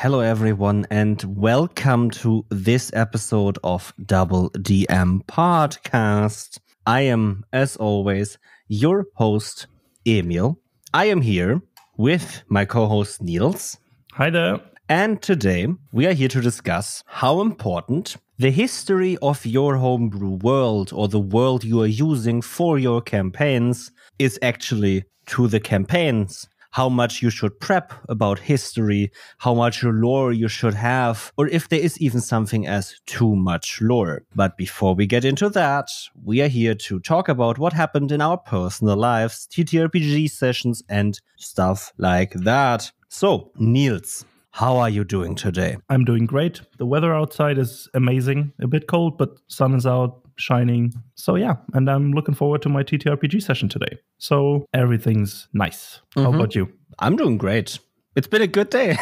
Hello everyone and welcome to this episode of DoubleDM podcast. I am, as always, your host, Emil. I am here with my co-host, Niels. Hi there. And today we are here to discuss how important the history of your homebrew world or the world you are using for your campaigns is actually to the campaigns. How much you should prep about history, how much lore you should have, or if there is even something as too much lore. But before we get into that, we are here to talk about what happened in our personal lives, TTRPG sessions, and stuff like that. So, Niels, how are you doing today? I'm doing great. The weather outside is amazing. A bit cold, but sun is out, shining. So yeah, and I'm looking forward to my TTRPG session today. So everything's nice. How about you? I'm doing great. It's been a good day.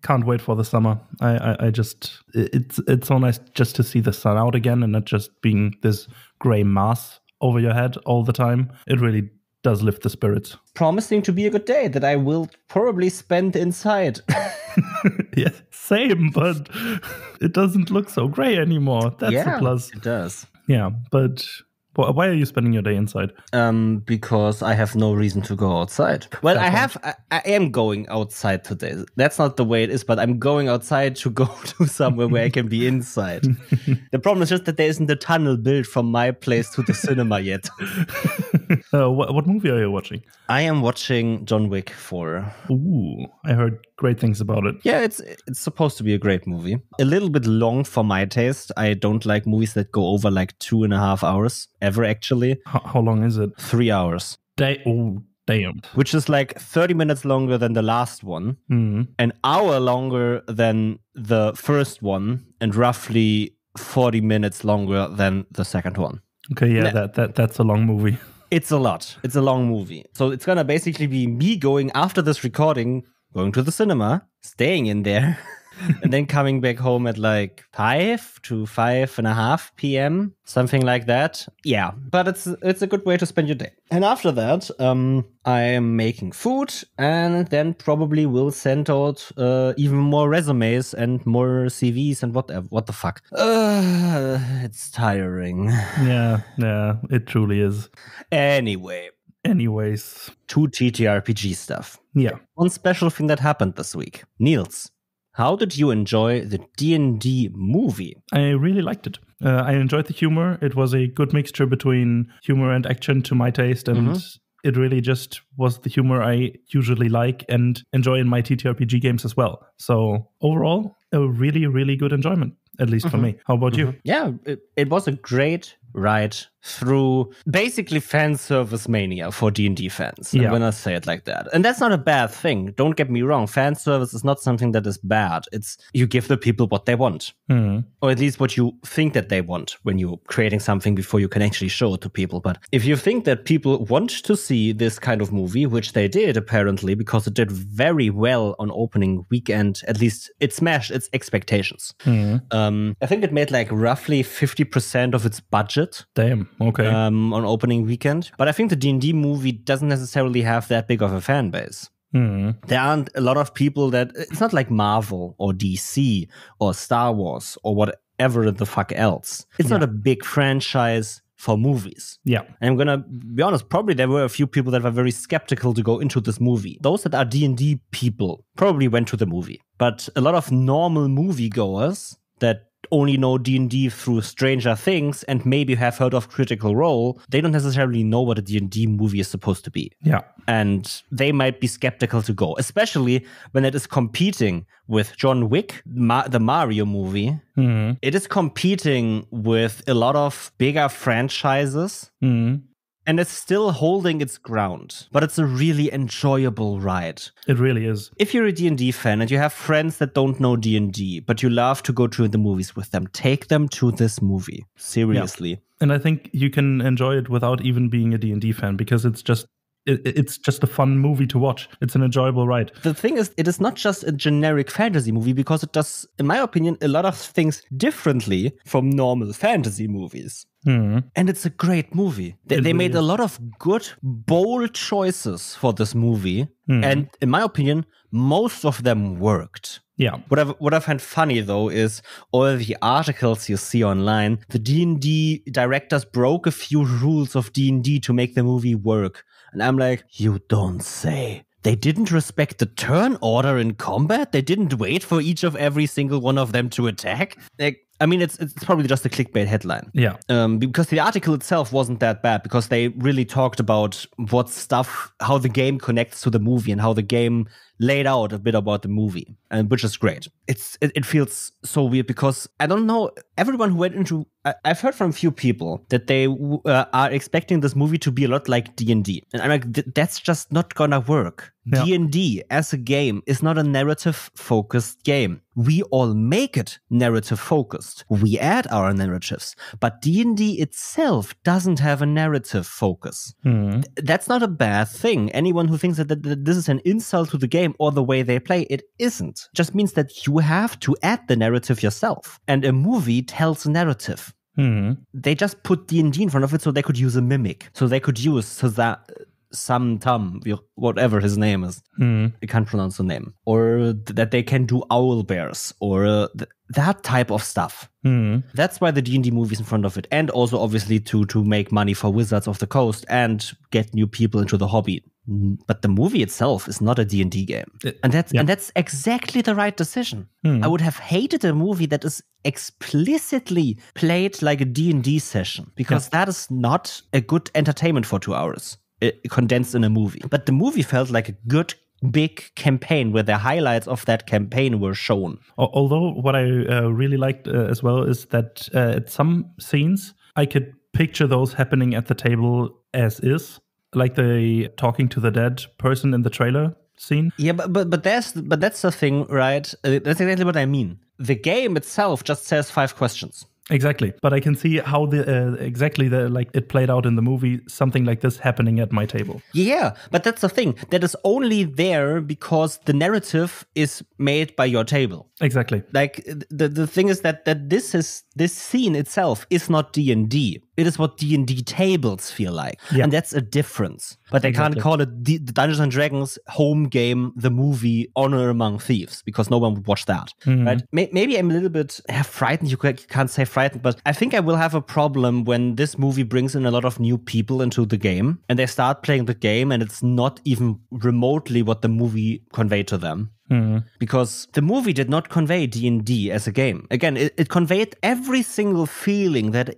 Can't wait for the summer. I just, it's so nice just to see the sun out again and not just being this gray mass over your head all the time. It really does lift the spirits. Promising to be a good day that I will probably spend inside. Yeah, same, but it doesn't look so gray anymore. That's a plus. It does. Yeah, but why are you spending your day inside? Because I have no reason to go outside. Well, I am going outside today. That's not the way it is, but I'm going outside to go to somewhere where I can be inside. The problem is just that there isn't a tunnel built from my place to the cinema yet. What movie are you watching? I am watching John Wick 4. Ooh, I heard great things about it. Yeah, it's supposed to be a great movie. A little bit long for my taste. I don't like movies that go over like 2.5 hours ever, actually. How long is it? 3 hours. Damn. Which is like 30 minutes longer than the last one, an hour longer than the first one, and roughly 40 minutes longer than the second one. Okay, yeah, that's a long movie. It's a lot. It's a long movie. So it's gonna basically be me going after this recording, going to the cinema, staying in there, and then coming back home at like 5 to 5:30 p.m., something like that. Yeah, but it's a good way to spend your day. And after that, I am making food, and then probably will send out even more resumes and more CVs and whatever. What the fuck? It's tiring. Yeah, it truly is. Anyways, to TTRPG stuff. Yeah. One special thing that happened this week. Niels, how did you enjoy the D&D movie? I really liked it. I enjoyed the humor. It was a good mixture between humor and action to my taste, and it really just was the humor I usually like and enjoy in my TTRPG games as well. So overall, a really, really good enjoyment, at least for me. How about you? Yeah, it was a great ride through basically fan service mania for D&D fans. I'm gonna say it like that. And that's not a bad thing. Don't get me wrong. Fan service is not something that is bad. It's you give the people what they want. Or at least what you think that they want when you're creating something before you can actually show it to people. But if you think that people want to see this kind of movie, which they did apparently, because it did very well on opening weekend, at least it smashed its expectations. I think it made like roughly 50% of its budget. Damn, okay. On opening weekend. But I think the D&D movie doesn't necessarily have that big of a fan base. There aren't a lot of people that... It's not like Marvel or DC or Star Wars or whatever the fuck else. It's not a big franchise for movies. Yeah. And I'm gonna be honest, probably there were a few people that were very skeptical to go into this movie. Those that are D&D people probably went to the movie. But a lot of normal moviegoers that only know D&D through Stranger Things and maybe have heard of Critical Role, they don't necessarily know what a D&D movie is supposed to be. Yeah. And they might be skeptical to go, especially when it is competing with John Wick, the Mario movie. It is competing with a lot of bigger franchises. And it's still holding its ground. But it's a really enjoyable ride. It really is. If you're a D&D fan and you have friends that don't know D&D, but you love to go to the movies with them, take them to this movie. Seriously. Yeah. And I think you can enjoy it without even being a D&D fan, because it's it's just a fun movie to watch. It's an enjoyable ride. The thing is, it is not just a generic fantasy movie because it does, in my opinion, a lot of things differently from normal fantasy movies. And it's a great movie. They made a lot of good, bold choices for this movie. And in my opinion, most of them worked. Yeah. What I find funny, though, is all the articles you see online. The D&D directors broke a few rules of D&D to make the movie work. And I'm like, you don't say. They didn't respect the turn order in combat? They didn't wait for each of every single one of them to attack? Like, I mean, it's probably just a clickbait headline. Yeah. Because the article itself wasn't that bad, because they really talked about how the game connects to the movie and how the game laid out a bit about the movie, and which is great. It feels so weird because I don't know, everyone who went into, I've heard from a few people that they are expecting this movie to be a lot like D&D. And I'm like, that's just not gonna work. Yeah. D&D as a game is not a narrative-focused game. We all make it narrative-focused. We add our narratives. But D&D itself doesn't have a narrative focus. That's not a bad thing. Anyone who thinks that this is an insult to the game or the way they play, it isn't. It just means that you have to add the narrative yourself. And a movie tells a narrative. They just put D&D in front of it so they could use a mimic. So they could use Sam Tum, whatever his name is. I can't pronounce the name. Or that they can do owl bears or that type of stuff. That's why the D&D movie is in front of it. And also, obviously, to make money for Wizards of the Coast and get new people into the hobby. But the movie itself is not a D&D game. And that's exactly the right decision. I would have hated a movie that is explicitly played like a D&D session, because that is not a good entertainment for 2 hours. Condensed in a movie. But the movie felt like a good, big campaign where the highlights of that campaign were shown. Although what I really liked as well is that at some scenes, I could picture those happening at the table as is, like the talking to the dead person in the trailer scene. Yeah, but that's the thing, right? That's exactly what I mean. The game itself just says 5 questions. Exactly, but I can see how it played out in the movie, something like this happening at my table. Yeah, but that's the thing. That is only there because the narrative is made by your table. Exactly. Like the thing is that this scene itself is not D&D. It is what D&D tables feel like. Yeah. And that's a difference. But they can't call it the Dungeons and Dragons home game, the movie Honor Among Thieves, because no one would watch that. Right? Maybe I'm a little bit frightened. You can't say frightened, but I think I will have a problem when this movie brings in a lot of new people into the game and they start playing the game and it's not even remotely what the movie conveyed to them. Because the movie did not convey D&D as a game. Again, it conveyed every single feeling that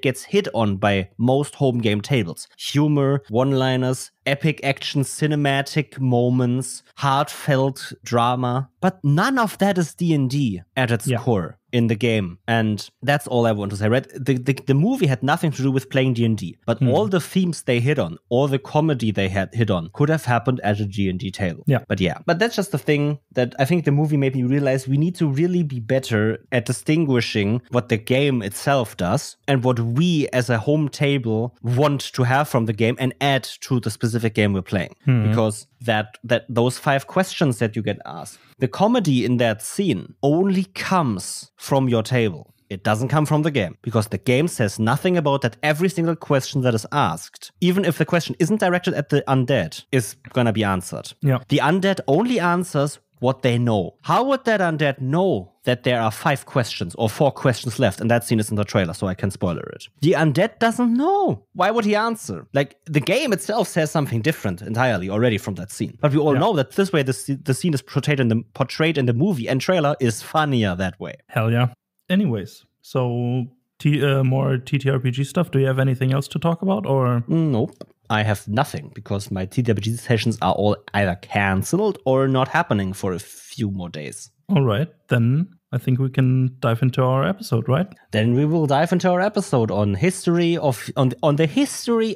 gets hit on by most home game tables. Humor, one-liners, epic action, cinematic moments, heartfelt drama. But none of that is D&D at its core in the game. And that's all I want to say, right? The movie had nothing to do with playing D&D. But all the themes they hit on, all the comedy they had hit on, could have happened at a D&D table. But that's just the thing that I think the movie made me realize we need to really be better at distinguishing what the game itself does and what we as a home table want to have from the game and add to the specific game we're playing. Because that those 5 questions that you get asked, the comedy in that scene only comes from your table. It doesn't come from the game, because the game says nothing about that. Every single question that is asked, even if the question isn't directed at the undead, is gonna be answered. The undead only answers what they know. How would that undead know that there are 5 questions or 4 questions left? And that scene is in the trailer, so I can spoiler it. The undead doesn't know. Why would he answer? Like, the game itself says something different entirely already from that scene. But we all know that this way the scene is portrayed in the movie and trailer is funnier that way. Hell yeah. Anyways, so more TTRPG stuff. Do you have anything else to talk about, or? Nope. I have nothing, because my TTRPG sessions are all either cancelled or not happening for a few more days. All right, then I think we can dive into our episode, right? Then we will dive into our episode on the history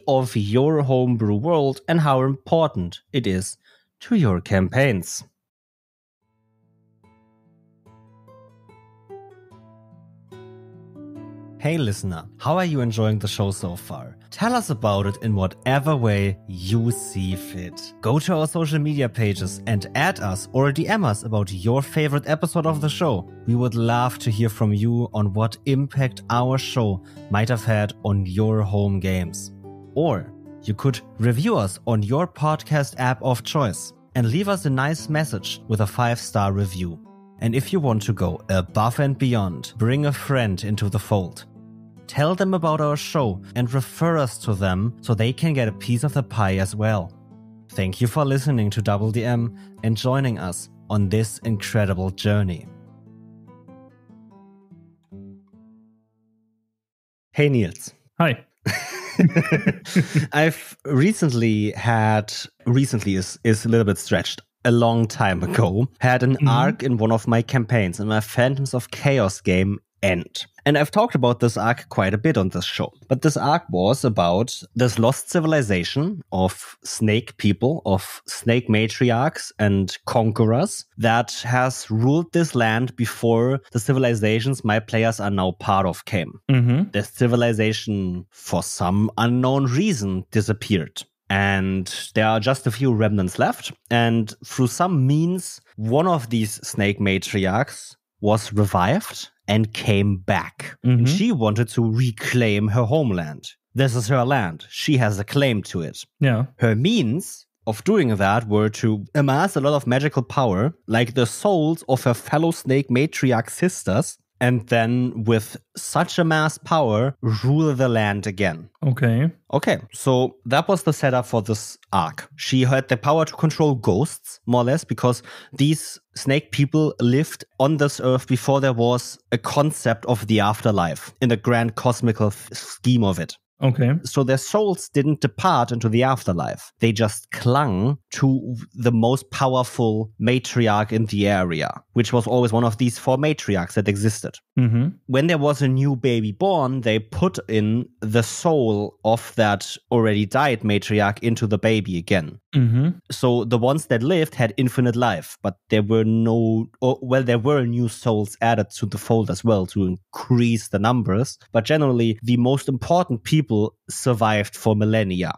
of your homebrew world and how important it is to your campaigns. Hey listener, how are you enjoying the show so far? Tell us about it in whatever way you see fit. Go to our social media pages and add us or DM us about your favorite episode of the show. We would love to hear from you on what impact our show might have had on your home games. Or you could review us on your podcast app of choice and leave us a nice message with a 5-star review. And if you want to go above and beyond, bring a friend into the fold. Tell them about our show and refer us to them so they can get a piece of the pie as well. Thank you for listening to DoubleDM and joining us on this incredible journey. Hey Niels. Hi. I've recently is a little bit stretched. A long time ago, had an arc in one of my campaigns in my Phantoms of Chaos game end. And I've talked about this arc quite a bit on this show. But this arc was about this lost civilization of snake people, of snake matriarchs and conquerors that has ruled this land before the civilizations my players are now part of came. The civilization, for some unknown reason, disappeared. And there are just a few remnants left. And through some means, one of these snake matriarchs was revived and came back. And she wanted to reclaim her homeland. This is her land. She has a claim to it. Yeah. Her means of doing that were to amass a lot of magical power, like the souls of her fellow snake matriarch sisters, and then with such amassed power, rule the land again. Okay, so that was the setup for this arc. She had the power to control ghosts, more or less, because these snake people lived on this earth before there was a concept of the afterlife in the grand cosmical scheme of it. Okay. So their souls didn't depart into the afterlife. They just clung to the most powerful matriarch in the area, which was always one of these 4 matriarchs that existed. When there was a new baby born, they put in the soul of that already died matriarch into the baby again. So the ones that lived had infinite life, but there were there were new souls added to the fold as well to increase the numbers. But generally, the most important people survived for millennia.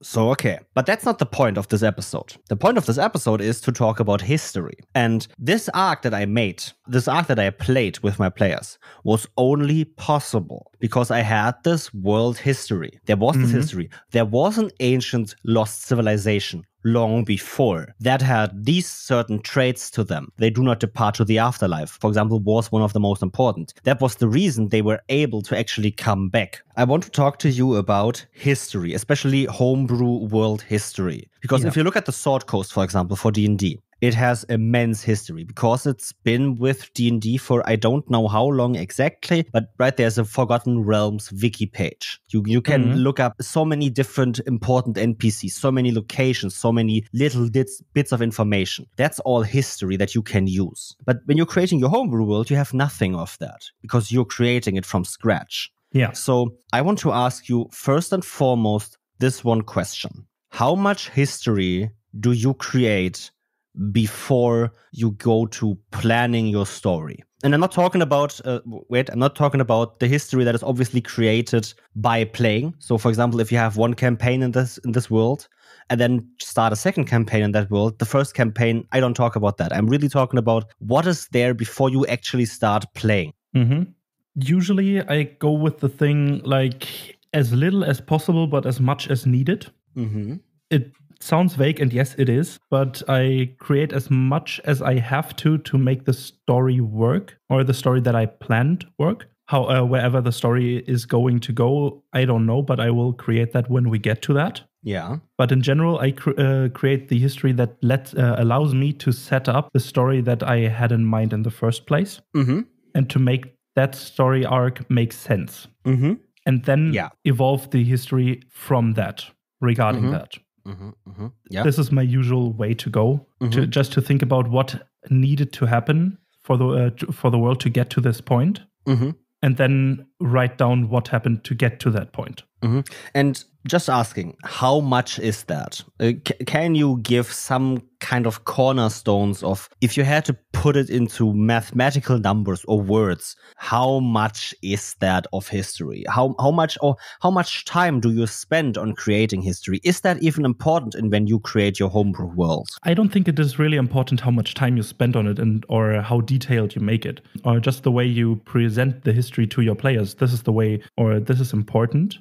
So, but that's not the point of this episode. The point of this episode is to talk about history. And this arc that I made, this arc that I played with my players, was only possible because I had this world history. There was this history. There was an ancient lost civilization long before that had these certain traits to them. They do not depart to the afterlife. For example, was one of the most important. That was the reason they were able to actually come back. I want to talk to you about history, especially homebrew world history. Because if you look at the Sword Coast, for example, for D&D, it has immense history because it's been with D&D for I don't know how long exactly, but there's a Forgotten Realms wiki page. You can look up so many different important NPCs, so many locations, so many little bits of information. That's all history that you can use. But when you're creating your homebrew world, you have nothing of that because you're creating it from scratch. Yeah. So I want to ask you first and foremost this one question. How much history do you create before you go to planning your story? And I'm not talking about, I'm not talking about the history that is obviously created by playing. So for example, if you have one campaign in this world and then start a second campaign in that world, the first campaign, I don't talk about that. I'm really talking about what is there before you actually start playing. Usually I go with the thing like as little as possible, but as much as needed. It sounds vague, and yes, it is, but I create as much as I have to make the story work, or the story that I planned work. Wherever the story is going to go, I don't know, but I will create that when we get to that. Yeah. But in general, I create the history that allows me to set up the story that I had in mind in the first place, and to make that story arc make sense. And then evolve the history from that, regarding that. Yeah. This is my usual way to go, to think about what needed to happen for the world to get to this point, and then write down what happened to get to that point. And Just asking, how much is that? Can you give some kind of cornerstones of, if you had to put it into mathematical numbers or words, how much is that of history? How much time do you spend on creating history? Is that even important when you create your homebrew world? I don't think it is really important how much time you spend on it or how detailed you make it, or just the way you present the history to your players. This is the way, or this is important,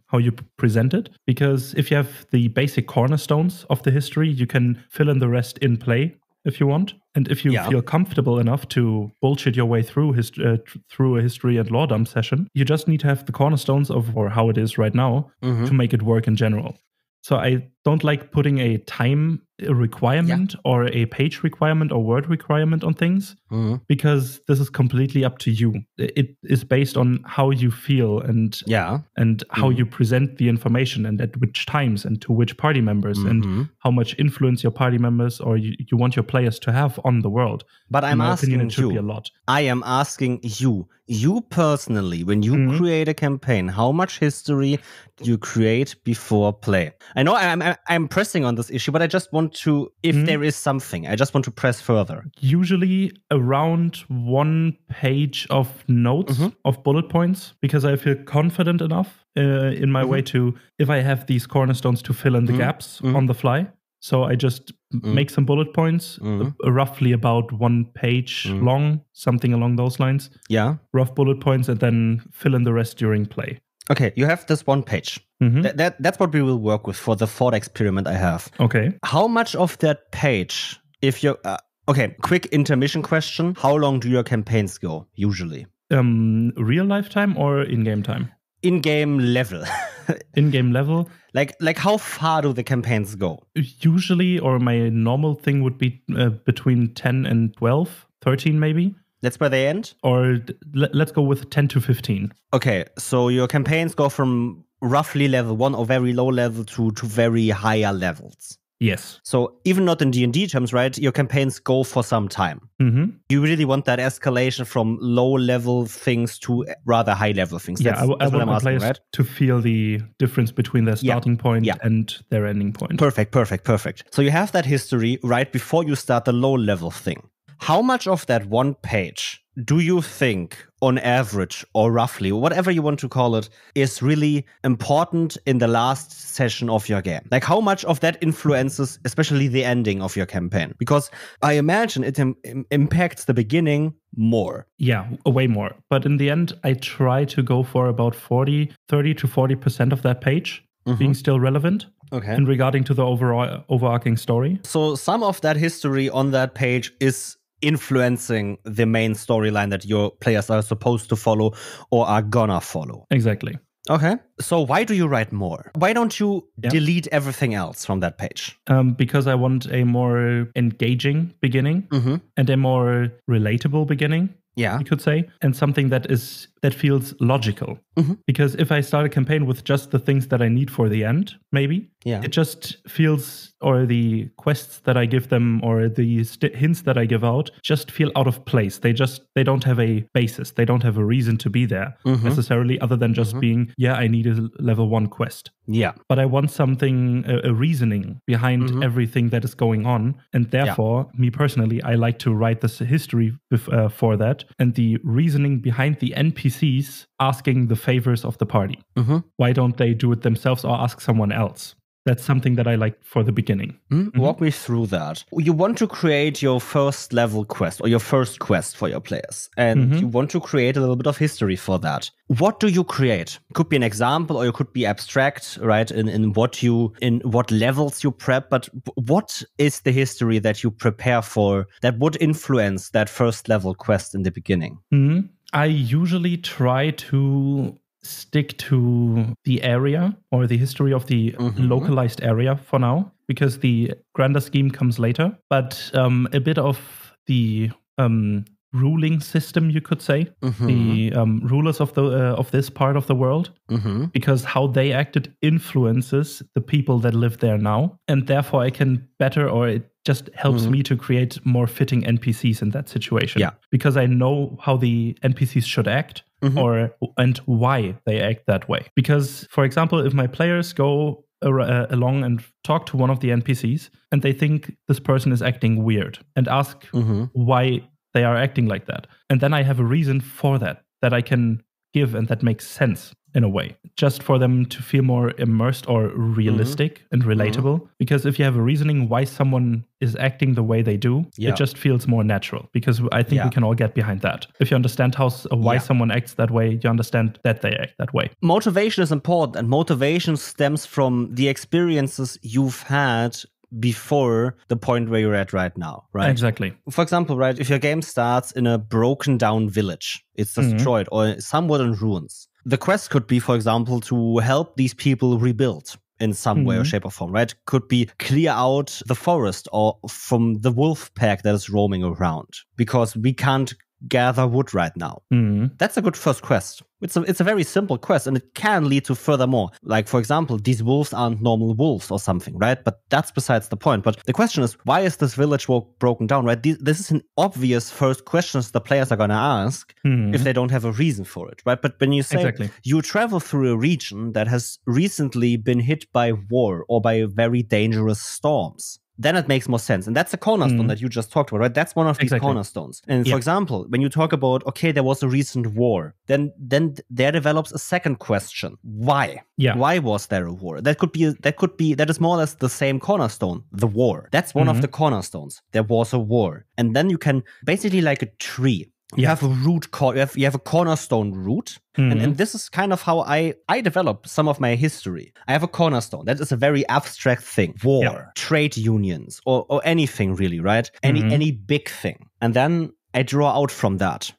how you present it. Because if you have the basic cornerstones of the history, you can fill in the rest in play if you want. And if you feel comfortable enough to bullshit your way through a history and lore dump session, you just need to have the cornerstones of or how it is right now to make it work in general. So I don't like putting a time requirement or a page requirement or word requirement on things because this is completely up to you. It is based on how you feel and how you present the information and at which times and to which party members and how much influence your party members or you want your players to have on the world. But I'm asking opinion, it should you, be a lot. I am asking you personally, when you create a campaign, how much history do you create before play? I know I'm pressing on this issue, but I just want to, if there is something, I just want to press further. Usually around 1 page of notes of bullet points, because I feel confident enough in my way to, if I have these cornerstones, to fill in the gaps on the fly. So I just make some bullet points, roughly about 1 page long, something along those lines. Yeah. Rough bullet points, and then fill in the rest during play. Okay, you have this 1 page. That's what we will work with for the thought experiment I have. Okay. How much of that page, if you... okay, quick intermission question. How long do your campaigns go, usually? Real life time or in-game time? In-game level. In-game level? Like how far do the campaigns go? Usually, or my normal thing would be between 10 and 12, 13 maybe. That's where they end? Or let's go with 10 to 15. Okay, so your campaigns go from roughly level 1 or very low level to very higher levels. Yes. So even not in D&D terms, right? Your campaigns go for some time. You really want that escalation from low-level things to rather high-level things. Yeah, I want my players to feel the difference between their starting point and their ending point. Perfect. So you have that history right before you start the low-level thing. How much of that 1 page do you think, on average or roughly, whatever you want to call it, is really important in the last session of your game? Like, how much of that influences, especially the ending of your campaign? Because I imagine it impacts the beginning more. Yeah, way more. But in the end, I try to go for about 30 to 40% of that page being still relevant. Okay. And regarding to the overarching story. So some of that history on that page is influencing the main storyline that your players are supposed to follow or are gonna follow. Exactly. Okay. So why do you write more? Why don't you delete everything else from that page? Because I want a more engaging beginning and a more relatable beginning. Yeah, you could say, and something that feels logical. Because if I start a campaign with just the things that I need for the end, maybe it just feels, or the quests that I give them, or the hints that I give out, just feel out of place. They don't have a basis. They don't have a reason to be there necessarily, other than just being, I need a level 1 quest. Yeah, but I want something, a reasoning behind everything that is going on, and therefore, me personally, I like to write this history for that. And the reasoning behind the NPCs asking the favors of the party. Why don't they do it themselves or ask someone else? That's something that I like for the beginning. Walk me through that. You want to create your first level quest or your first quest for your players. And you want to create a little bit of history for that. What do you create? Could be an example, or it could be abstract, right? In what levels you prep. But what is the history that you prepare for that would influence that first level quest in the beginning? I usually try to stick to the area or the history of the localized area for now, because the grander scheme comes later. But a bit of the ruling system, you could say, the rulers of this part of the world, because how they acted influences the people that live there now, and therefore I can better, or it just helps me to create more fitting NPCs in that situation. Yeah. Because I know how the NPCs should act and why they act that way. Because, for example, if my players go along and talk to one of the NPCs and they think this person is acting weird and ask why they are acting like that, and then I have a reason for that I can give and that makes sense in a way, just for them to feel more immersed or realistic and relatable. Because if you have a reasoning why someone is acting the way they do, it just feels more natural, because I think we can all get behind that. If you understand why someone acts that way, you understand that they act that way. Motivation is important, and motivation stems from the experiences you've had before the point where you're at right now, right? Exactly. For example, right, if your game starts in a broken down village, it's destroyed or somewhat in ruins. The quest could be, for example, to help these people rebuild in some way or shape or form, right? Could be clear out the forest or from the wolf pack that is roaming around, because we can't gather wood right now. That's a good first quest. It's a very simple quest, and it can lead to furthermore. Like, for example, these wolves aren't normal wolves or something, right? But that's besides the point. But the question is, why is this village broken down, right? This is an obvious first questions the players are going to ask if they don't have a reason for it, right? But when you say you travel through a region that has recently been hit by war or by very dangerous storms, then it makes more sense. And that's a cornerstone that you just talked about, right? That's one of these cornerstones. And for example, when you talk about, okay, there was a recent war, then there develops a second question. Why? Why was there a war? That is more or less the same cornerstone, the war. That's one of the cornerstones. There was a war. And then you can basically, like a tree, you have a root, you have a cornerstone root. And this is kind of how I develop some of my history. I have a cornerstone. That is a very abstract thing. War, trade unions, or anything really, right? Any big thing. And then I draw out from that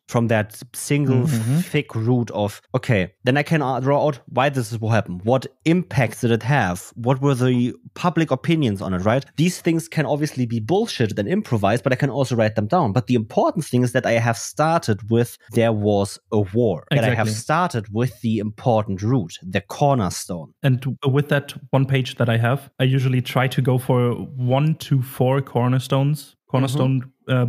single thick root of, okay, then I can draw out why this is what happened. What impact did it have? What were the public opinions on it, right? These things can obviously be bullshit and improvised, but I can also write them down. But the important thing is that I have started with there was a war. That I have started with the important root, the cornerstone. And with that one page that I have, I usually try to go for 1 to 4 cornerstone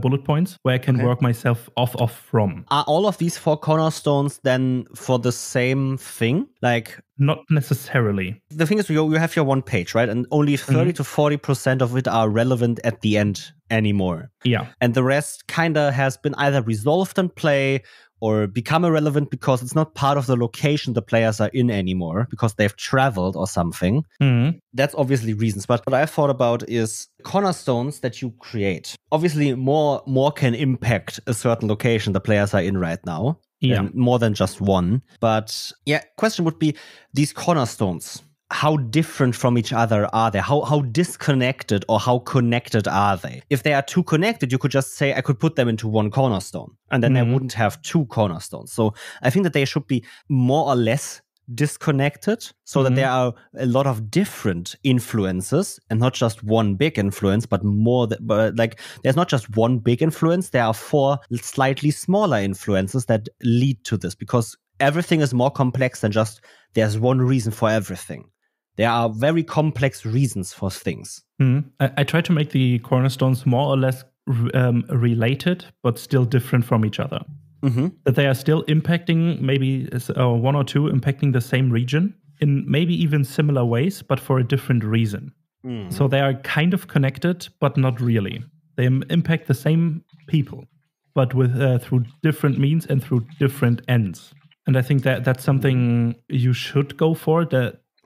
bullet points where I can work myself off from. Are all of these 4 cornerstones then for the same thing? Like, not necessarily. The thing is, you have your one page, right? And only 30 to 40% of it are relevant at the end anymore. Yeah. And the rest kind of has been either resolved in play or become irrelevant because it's not part of the location the players are in anymore because they've traveled or something. That's obviously reasons. But what I've thought about is cornerstones that you create. Obviously, more can impact a certain location the players are in right now. Yeah. More than just one. But yeah, question would be these cornerstones. How different from each other are they? How disconnected or how connected are they? If they are too connected, you could just say, I could put them into one cornerstone. And then I wouldn't have 2 cornerstones. So I think that they should be more or less disconnected so that there are a lot of different influences and not just one big influence, but more like there's not just one big influence. There are 4 slightly smaller influences that lead to this because everything is more complex than just there's one reason for everything. There are very complex reasons for things. I try to make the cornerstones more or less related, but still different from each other. That they are still impacting maybe 1 or 2 impacting the same region in maybe even similar ways, but for a different reason. So they are kind of connected, but not really. They impact the same people, but with through different means and through different ends. And I think that that's something you should go for,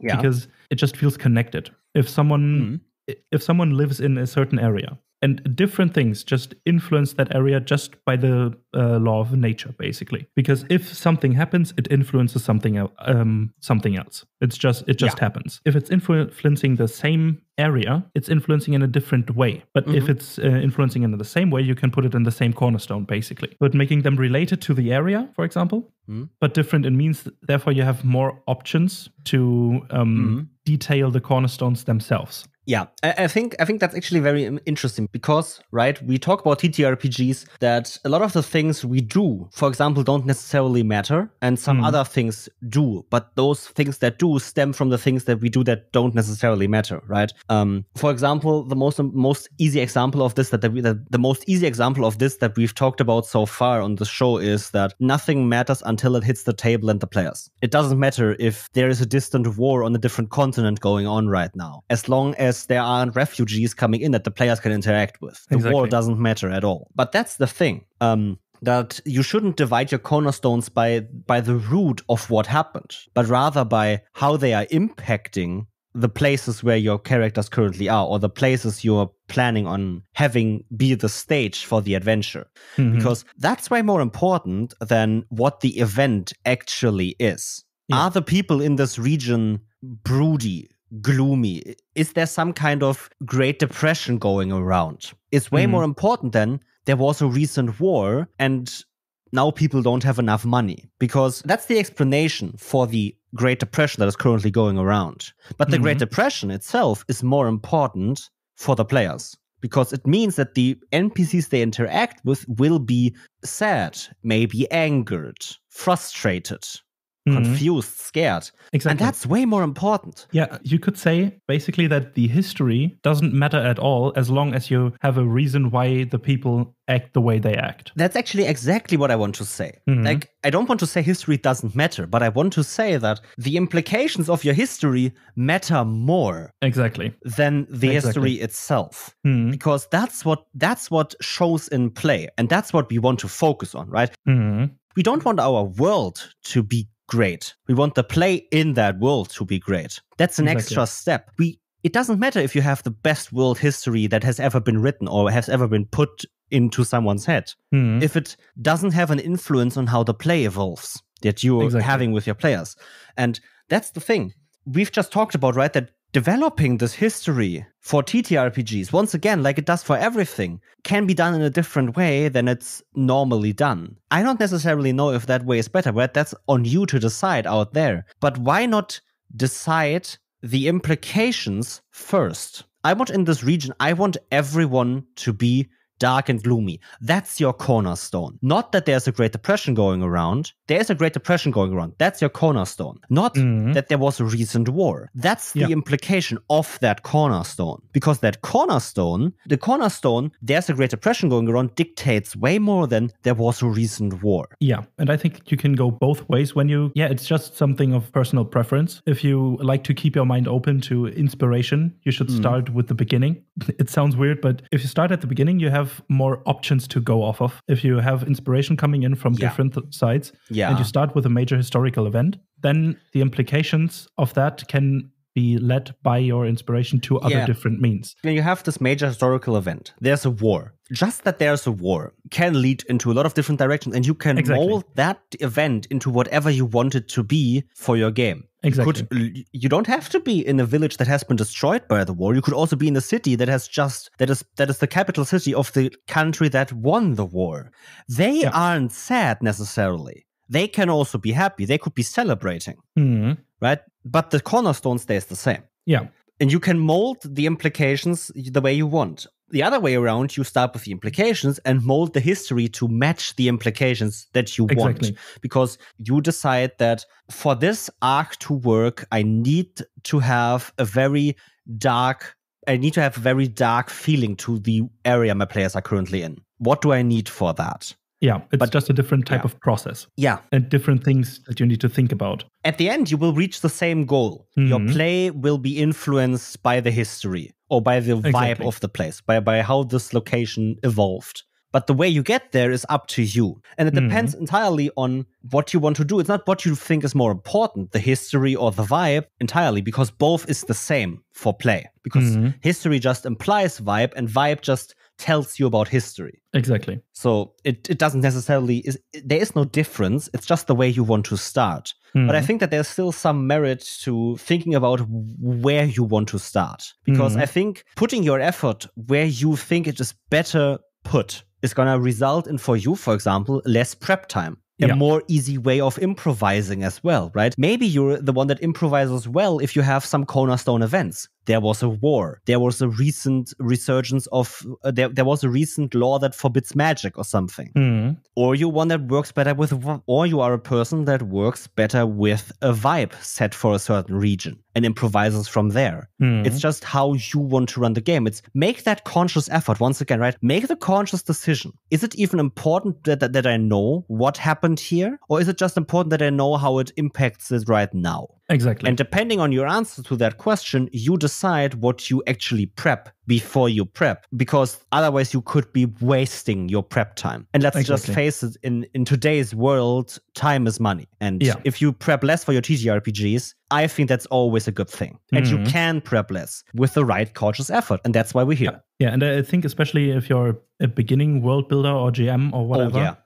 because it just feels connected. If someone lives in a certain area and different things just influence that area just by the law of nature, basically. Because if something happens, it influences something else. It just happens. If it's influencing the same area, it's influencing in a different way. But if it's influencing in the same way, you can put it in the same cornerstone, basically. But making them related to the area, for example, but different in means, therefore you have more options to detail the cornerstones themselves. Yeah, I think that's actually very interesting because, right, we talk about TTRPGs that a lot of the things we do, for example, don't necessarily matter, and some other things do, but those things that do stem from the things that we do that don't necessarily matter, right? For example, the most easy example of this the most easy example of this that we've talked about so far on the show is that nothing matters until it hits the table and the players. It doesn't matter if there is a distant war on a different continent going on right now, as long as there aren't refugees coming in that the players can interact with. The war doesn't matter at all. But that's the thing. That you shouldn't divide your cornerstones by the root of what happened, but rather by how they are impacting the places where your characters currently are, or the places you're planning on having be the stage for the adventure. Because that's way more important than what the event actually is. Are the people in this region broody, gloomy? Is there some kind of Great Depression going around? It's way more important than there was a recent war and now people don't have enough money, because that's the explanation for the Great Depression that is currently going around. But the Great Depression itself is more important for the players, because it means that the NPCs they interact with will be sad, maybe angered, frustrated, confused, scared. Exactly. And that's way more important. Yeah, you could say basically that the history doesn't matter at all as long as you have a reason why the people act the way they act. That's actually exactly what I want to say. Like, I don't want to say history doesn't matter, but I want to say that the implications of your history matter more than the history itself. Because that's what shows in play, and that's what we want to focus on, right? We don't want our world to be great. We want the play in that world to be great. That's an extra step. It doesn't matter if you have the best world history that has ever been written or has ever been put into someone's head. If it doesn't have an influence on how the play evolves that you're having with your players. And that's the thing. We've just talked about, right, that developing this history for TTRPGs, once again, like it does for everything, can be done in a different way than it's normally done. I don't necessarily know if that way is better, but that's on you to decide out there. But why not decide the implications first? I want in this region, I want everyone to be dark and gloomy. That's your cornerstone. Not that there's a Great Depression going around. There's a Great Depression going around. That's your cornerstone. Not that there was a recent war. That's the implication of that cornerstone. Because that cornerstone, there's a Great Depression going around, dictates way more than there was a recent war. Yeah, and I think you can go both ways when it's just something of personal preference. If you like to keep your mind open to inspiration, you should start with the beginning. It sounds weird, but if you start at the beginning, you have more options to go off of. If you have inspiration coming in from different sides, and you start with a major historical event, then the implications of that can be led by your inspiration to other different means. When you have this major historical event, there's a war. Just that there's a war can lead into a lot of different directions, and you can mold that event into whatever you want it to be for your game. You don't have to be in a village that has been destroyed by the war. You could also be in a city that is the capital city of the country that won the war. They aren't sad necessarily. They can also be happy. They could be celebrating, right? But the cornerstone stays the same. Yeah. And you can mold the implications the way you want. The other way around, you start with the implications and mold the history to match the implications that you want. Because you decide that for this arc to work, I need to have a very dark feeling to the area my players are currently in. What do I need for that? Yeah, it's just a different type of process. Yeah. And different things that you need to think about. At the end, you will reach the same goal. Your play will be influenced by the history or by the vibe of the place, by how this location evolved. But the way you get there is up to you. And it depends entirely on what you want to do. It's not what you think is more important, the history or the vibe, entirely, because both is the same for play. Because history just implies vibe, and vibe just tells you about history. Exactly. So it doesn't necessarily, there is no difference. It's just the way you want to start. But I think that there's still some merit to thinking about where you want to start. Because I think putting your effort where you think it is better put is going to result in, for you, for example, less prep time. A more easy way of improvising as well, right? Maybe you're the one that improvises well if you have some cornerstone events. there was a war. There was a recent resurgence of, there was a recent law that forbids magic or something. Or you one that works better with, or you are a person that works better with a vibe set for a certain region and improvises from there. It's just how you want to run the game. It's make that conscious effort. Once again, right? Make the conscious decision. Is it even important that I know what happened here? Or is it just important that I know how it impacts it right now? Exactly. And depending on your answer to that question, you decide what you actually prep before you prep, because otherwise you could be wasting your prep time. And let's just face it, in today's world, time is money. And if you prep less for your TTRPGs, I think that's always a good thing. And you can prep less with the right conscious effort. And that's why we're here. Yeah, and I think especially if you're a beginning world builder or GM or whatever,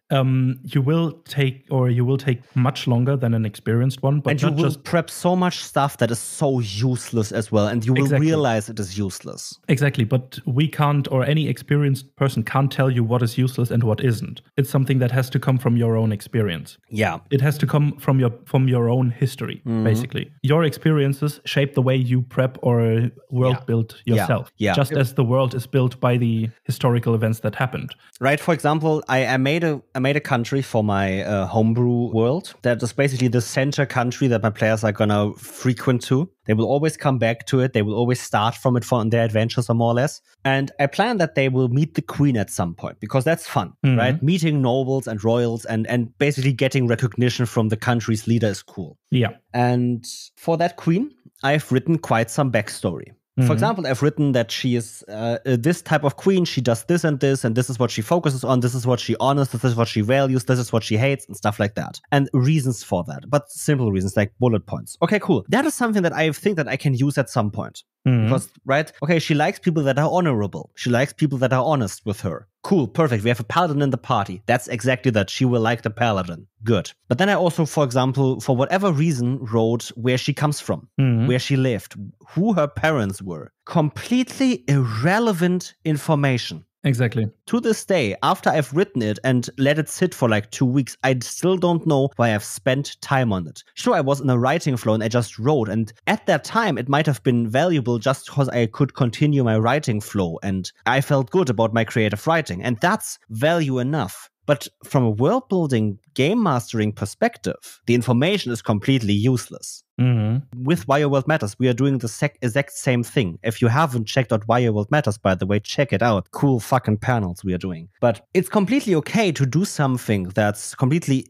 you will take much longer than an experienced one. But and you will prep so much stuff that is so useless as well. And you will realize it is useless. Exactly, but we can't, or any experienced person can't tell you what is useless and what isn't. It's something that has to come from your own experience. Yeah. It has to come from your own history, basically. Your experiences shape the way you prep or world build yourself. Just as the world is built by the historical events that happened. Right. For example, I made a country for my homebrew world that is basically the center country that my players are gonna frequent to. They will always come back to it. They will always start from it on their adventures, or more or less. And I plan that they will meet the queen at some point, because that's fun, right? Meeting nobles and royals and basically getting recognition from the country's leader is cool. Yeah. And for that queen, I've written quite some backstory. For example, I've written that she is this type of queen. She does this, and this is what she focuses on. This is what she honors. This is what she values. This is what she hates, and stuff like that. And reasons for that, but simple reasons like bullet points. Okay, cool. That is something that I think that I can use at some point. Because, right? Okay, she likes people that are honorable. She likes people that are honest with her. Cool, perfect. We have a paladin in the party. That's exactly that. She will like the paladin. Good. But then I also, for example, for whatever reason, wrote where she comes from, where she lived, who her parents were. Completely irrelevant information. Exactly. To this day, after I've written it and let it sit for like 2 weeks, I still don't know why I've spent time on it. Sure, I was in a writing flow and I just wrote. And at that time, it might have been valuable just because I could continue my writing flow. And I felt good about my creative writing. And that's value enough. But from a world building, game mastering perspective, the information is completely useless. With Why Your World Matters, we are doing the exact same thing. If you haven't checked out Why Your World Matters, by the way, check it out. Cool fucking panels we are doing. But it's completely okay to do something that's completely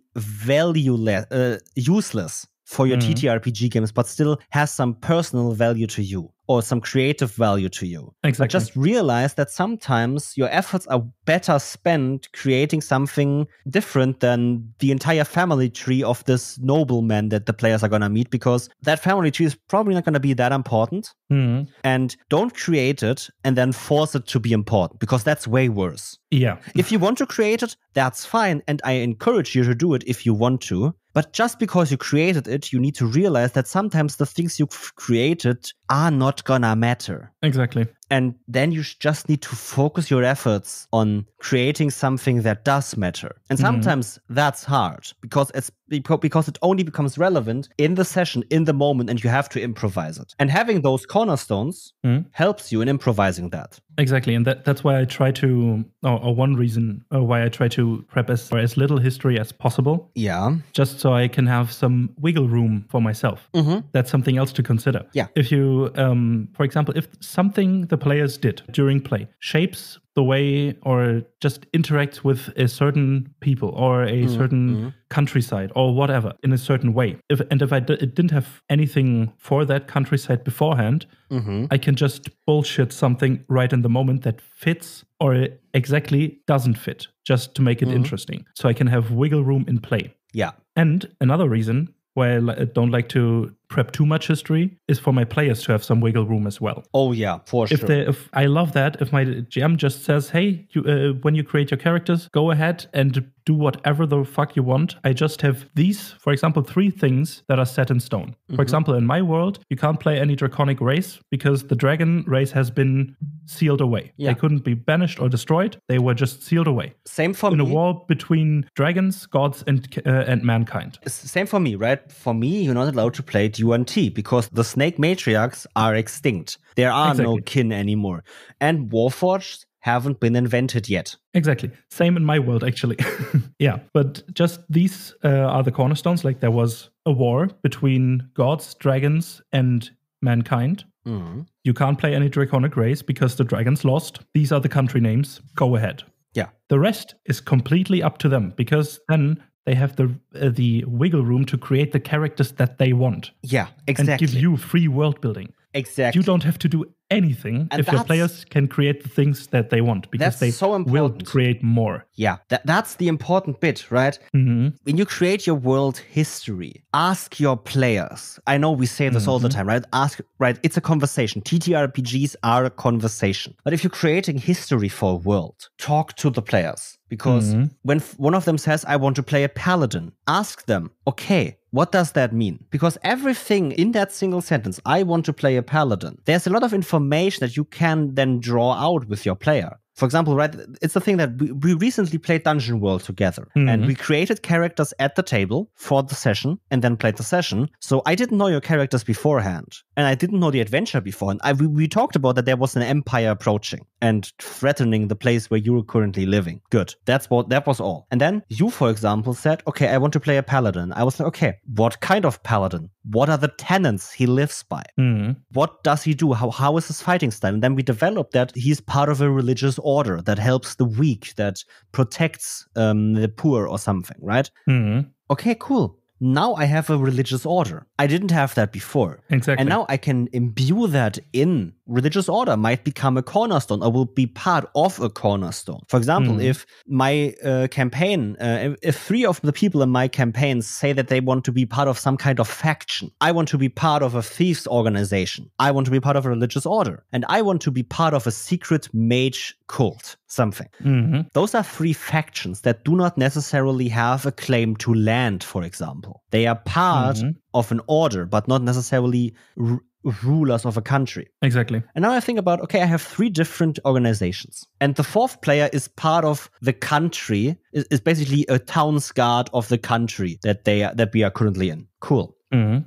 useless for your TTRPG games, but still has some personal value to you or some creative value to you. Exactly. But just realize that sometimes your efforts are better spent creating something different than the entire family tree of this nobleman that the players are going to meet, because that family tree is probably not going to be that important. And don't create it and then force it to be important, because that's way worse. Yeah. If you want to create it, that's fine. And I encourage you to do it if you want to. But just because you created it, you need to realize that sometimes the things you've created are not gonna matter. Exactly. And then you just need to focus your efforts on creating something that does matter. And sometimes that's hard because it only becomes relevant in the session, in the moment, and you have to improvise it. And having those cornerstones helps you in improvising that. Exactly. And that's why I try to, or one reason why I try to prep as little history as possible. Yeah. Just so I can have some wiggle room for myself. That's something else to consider. Yeah. If you, for example, if something the players did during play shapes the way or just interacts with a certain people or a certain countryside or whatever in a certain way. If I didn't have anything for that countryside beforehand, I can just bullshit something right in the moment that fits or exactly doesn't fit, just to make it interesting. So I can have wiggle room in play. Yeah. And another reason why I don't like to prep too much history is for my players to have some wiggle room as well. Oh yeah, for sure. If I love that, if my GM just says, hey, when you create your characters, go ahead and do whatever the fuck you want. I just have these, for example, 3 things that are set in stone. For example, in my world, you can't play any draconic race because the dragon race has been sealed away. Yeah. They couldn't be banished or destroyed. They were just sealed away. Same for me. In a war between dragons, gods, and mankind. Same for me, right? For me, you're not allowed to play D&T because the snake matriarchs are extinct. There are no kin anymore. And Warforged haven't been invented yet. Exactly. Same in my world, actually. Yeah, but just these are the cornerstones. Like there was a war between gods, dragons, and mankind. Mm-hmm. You can't play any draconic race because the dragons lost. These are the country names. Go ahead. Yeah. The rest is completely up to them because then they have the wiggle room to create the characters that they want. Yeah, exactly. And give you free world building. Exactly. You don't have to do anything if your players can create the things that they want because they will create more. Yeah, that's the important bit, right? Mm-hmm. When you create your world history, ask your players. I know we say this all the time, right? It's a conversation. TTRPGs are a conversation. But if you're creating history for a world, talk to the players. Because when one of them says, I want to play a paladin, ask them, okay, what does that mean? Because everything in that single sentence, I want to play a paladin, there's a lot of information that you can then draw out with your player. For example, right, it's the thing that we recently played Dungeon World together. And we created characters at the table for the session and then played the session. So I didn't know your characters beforehand. And I didn't know the adventure before. And we talked about that there was an empire approaching and threatening the place where you were currently living. Good. That was all. And then you, for example, said, okay, I want to play a paladin. I was like, okay, what kind of paladin? What are the tenets he lives by? What does he do? How is his fighting style? And then we developed that he's part of a religious order that helps the weak, that protects the poor or something, right? Okay, cool. Now I have a religious order. I didn't have that before. Exactly. And now I can imbue that in religious order, might become a cornerstone or will be part of a cornerstone. For example, if my campaign, if 3 of the people in my campaign say that they want to be part of some kind of faction, I want to be part of a thieves organization, I want to be part of a religious order, and I want to be part of a secret mage cult, something. Those are 3 factions that do not necessarily have a claim to land, for example. They are part of an order, but not necessarily rulers of a country. Exactly. And now I think about, okay, I have 3 different organizations. And the 4th player is part of the country, is basically a town's guard of the country that we are currently in. Cool.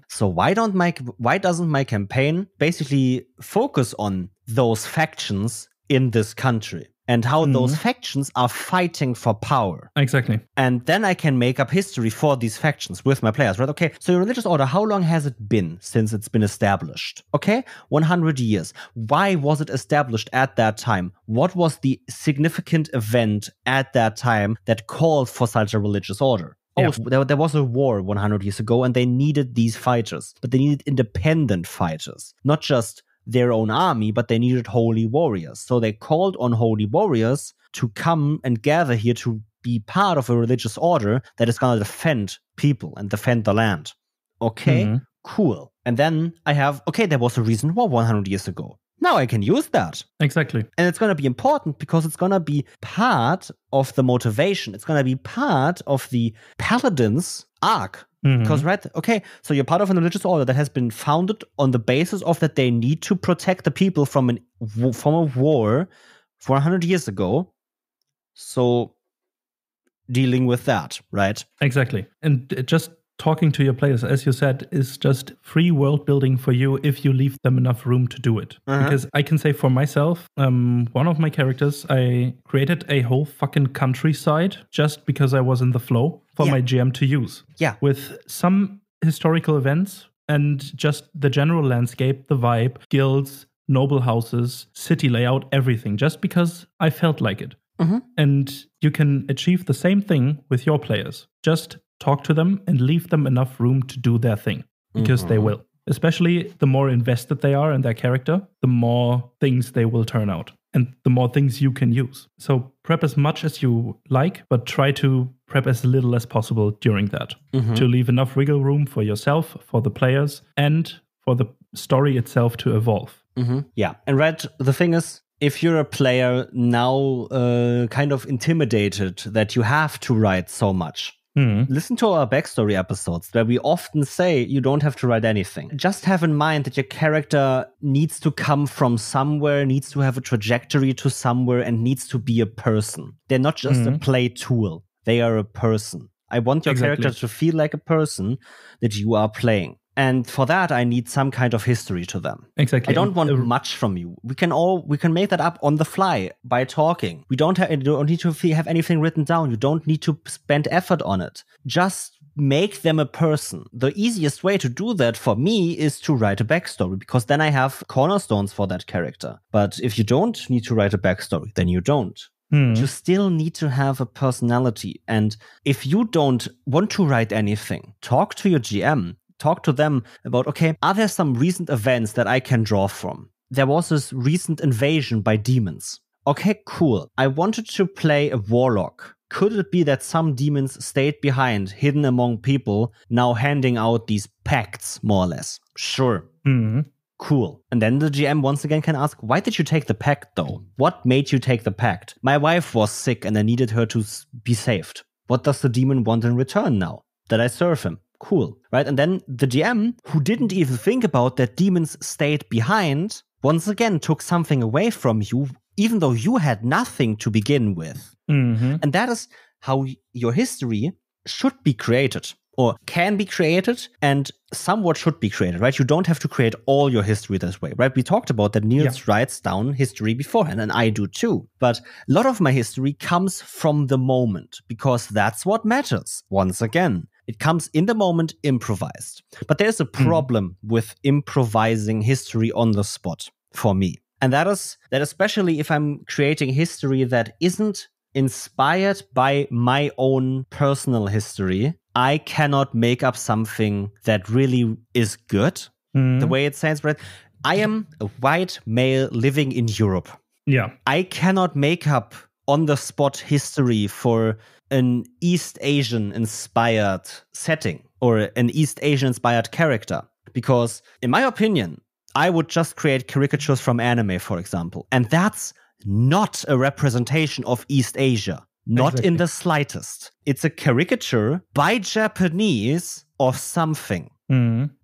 So why doesn't my campaign basically focus on those factions in this country? And how those factions are fighting for power. Exactly. And then I can make up history for these factions with my players, right? Okay, so your religious order, how long has it been since it's been established? Okay, 100 years. Why was it established at that time? What was the significant event at that time that called for such a religious order? Yeah. Oh, there was a war 100 years ago and they needed these fighters, but they needed independent fighters, not just their own army, but they needed holy warriors. So they called on holy warriors to come and gather here to be part of a religious order that is going to defend people and defend the land. Okay, cool. And then I have, okay, there was a recent war 100 years ago. Now I can use that. Exactly. And it's going to be important because it's going to be part of the motivation. It's going to be part of the paladin's arc. Because, right, okay, so you're part of a religious order that has been founded on the basis of that they need to protect the people from a war 400 years ago. So dealing with that, right? Exactly. And just talking to your players, as you said, is just free world building for you if you leave them enough room to do it. Because I can say for myself, one of my characters, I created a whole fucking countryside just because I was in the flow for my GM to use. Yeah. With some historical events and just the general landscape, the vibe, guilds, noble houses, city layout, everything, just because I felt like it. And you can achieve the same thing with your players. Just talk to them and leave them enough room to do their thing, because they will. Especially the more invested they are in their character, the more things they will turn out and the more things you can use. So prep as much as you like, but try to prep as little as possible during that to leave enough wiggle room for yourself, for the players, and for the story itself to evolve. Yeah. And right, the thing is, if you're a player now kind of intimidated that you have to write so much, Listen to our backstory episodes where we often say you don't have to write anything. Just have in mind that your character needs to come from somewhere, needs to have a trajectory to somewhere, and needs to be a person. They're not just a play tool. They are a person. I want your character to feel like a person that you are playing. And for that, I need some kind of history to them. Exactly. I don't want much from you. We can make that up on the fly by talking. You don't need to have anything written down. You don't need to spend effort on it. Just make them a person. The easiest way to do that for me is to write a backstory, because then I have cornerstones for that character. But if you don't need to write a backstory, then you don't. You still need to have a personality. And if you don't want to write anything, talk to your GM. Talk to them about, okay, are there some recent events that I can draw from? There was this recent invasion by demons. Okay, cool. I wanted to play a warlock. Could it be that some demons stayed behind, hidden among people, now handing out these pacts, more or less? Sure. Cool. And then the GM once again can ask, why did you take the pact, though? What made you take the pact? My wife was sick and I needed her to be saved. What does the demon want in return now? That I serve him. Cool, right? And then the GM, who didn't even think about that demons stayed behind, once again took something away from you, even though you had nothing to begin with. And that is how your history should be created, or can be created, and somewhat should be created, right? You don't have to create all your history this way, right? We talked about that Niels writes down history beforehand, and I do too. But a lot of my history comes from the moment, because that's what matters, once again. It comes in the moment, improvised. But there's a problem with improvising history on the spot for me. And that is that especially if I'm creating history that isn't inspired by my own personal history, I cannot make up something that really is good. The way it sounds, right? I am a white male living in Europe. Yeah. I cannot make up on the spot history for an East Asian inspired setting or an East Asian inspired character. Because in my opinion, I would just create caricatures from anime, for example. And that's not a representation of East Asia. Not in the slightest. It's a caricature by Japanese of something.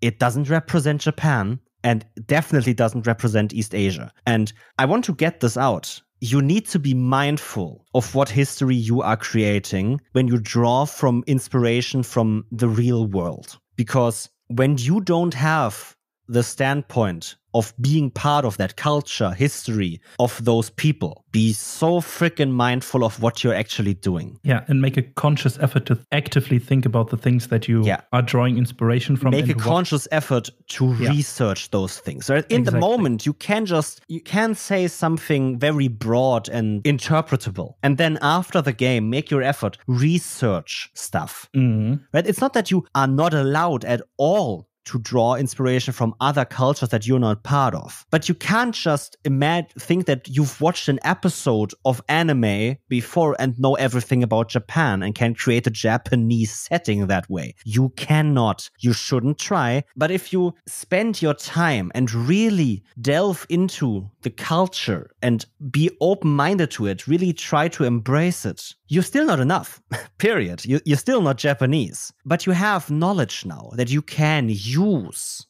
It doesn't represent Japan and definitely doesn't represent East Asia. And I want to get this out. You need to be mindful of what history you are creating when you draw from inspiration from the real world. Because when you don't have the standpoint of being part of that culture, history of those people, be so freaking mindful of what you're actually doing. Yeah, and make a conscious effort to actively think about the things that you are drawing inspiration from. Make a conscious effort to research those things. Right? In the moment, you can say something very broad and interpretable. And then after the game, make your effort, research stuff. Right? It's not that you are not allowed at all to draw inspiration from other cultures that you're not part of. But you can't just think that you've watched an episode of anime before and know everything about Japan and can create a Japanese setting that way. You cannot. You shouldn't try. But if you spend your time and really delve into the culture and be open-minded to it, really try to embrace it, you're still not enough, period. You're still not Japanese. But you have knowledge now that you can use.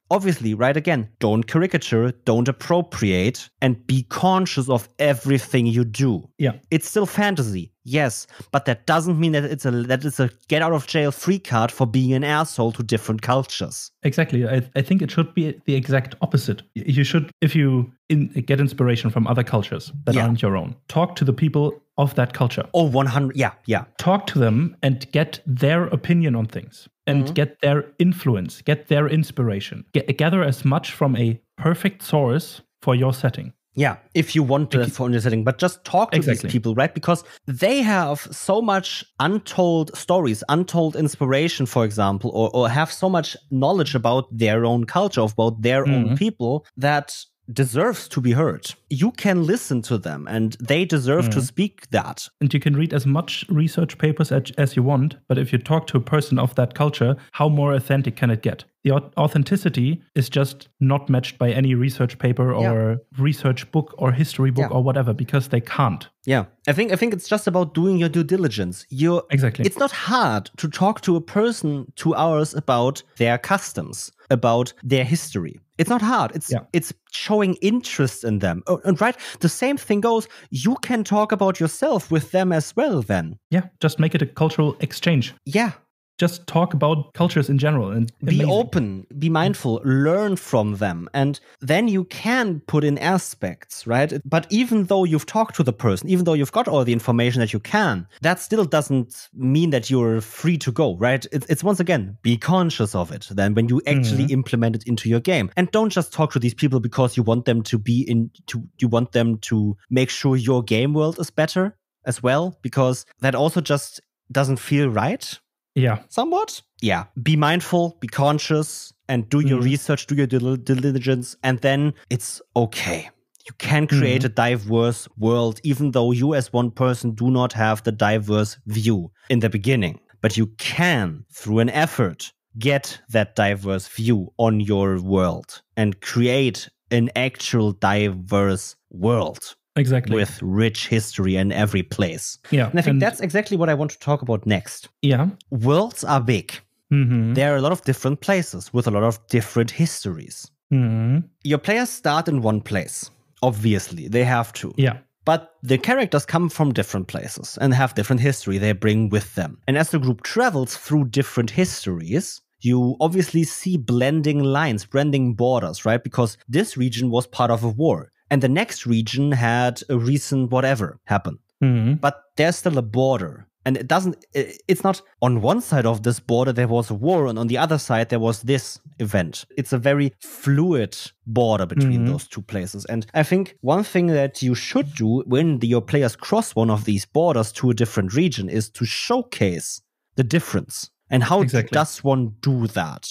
Obviously, right again, don't caricature, don't appropriate, and be conscious of everything you do. Yeah. It's still fantasy, yes, but that doesn't mean that it's a get out of jail free card for being an asshole to different cultures. Exactly. I think it should be the exact opposite. You should, if you get inspiration from other cultures that aren't your own, talk to the people of that culture. Oh, 100, yeah. Talk to them and get their opinion on things. And get their influence, get their inspiration. Gather as much from a perfect source for your setting. Yeah, if you want to for your setting, but just talk to these people, right? Because they have so much untold stories, untold inspiration, for example, or have so much knowledge about their own culture, about their own people, that deserves to be heard. You can listen to them and they deserve to speak that. And you can read as much research papers as you want, but if you talk to a person of that culture, how more authentic can it get? the authenticity is just not matched by any research paper or research book or history book or whatever, because they can't. Yeah, I think it's just about doing your due diligence. Exactly. It's not hard to talk to a person 2 hours about their customs, about their history. It's not hard. It's showing interest in them. Oh, and right, the same thing goes. You can talk about yourself with them as well then. Yeah, just make it a cultural exchange. Yeah. Just talk about cultures in general. And be open, be mindful, learn from them. And then you can put in aspects, right? But even though you've talked to the person, even though you've got all the information that you can, that still doesn't mean that you're free to go, right? It's once again, be conscious of it then when you actually implement it into your game. And don't just talk to these people because you want them to you want them to make sure your game world is better as well, because that also just doesn't feel right. Yeah. Somewhat. Yeah. Be mindful, be conscious, and do your research, do your due diligence, and then it's okay. You can create a diverse world, even though you as one person do not have the diverse view in the beginning. But you can, through an effort, get that diverse view on your world and create an actual diverse world. Exactly. With rich history in every place. Yeah. And I think that's exactly what I want to talk about next. Yeah. Worlds are big. There are a lot of different places with a lot of different histories. Your players start in one place. Obviously, they have to. Yeah. But the characters come from different places and have different history they bring with them. And as the group travels through different histories, you obviously see blending lines, blending borders, right? Because this region was part of a war. And the next region had a recent whatever happen. But there's still a border. And it's not on one side of this border there was a war, and on the other side there was this event. It's a very fluid border between those two places. And I think one thing that you should do when your players cross one of these borders to a different region is to showcase the difference. And how does one do that?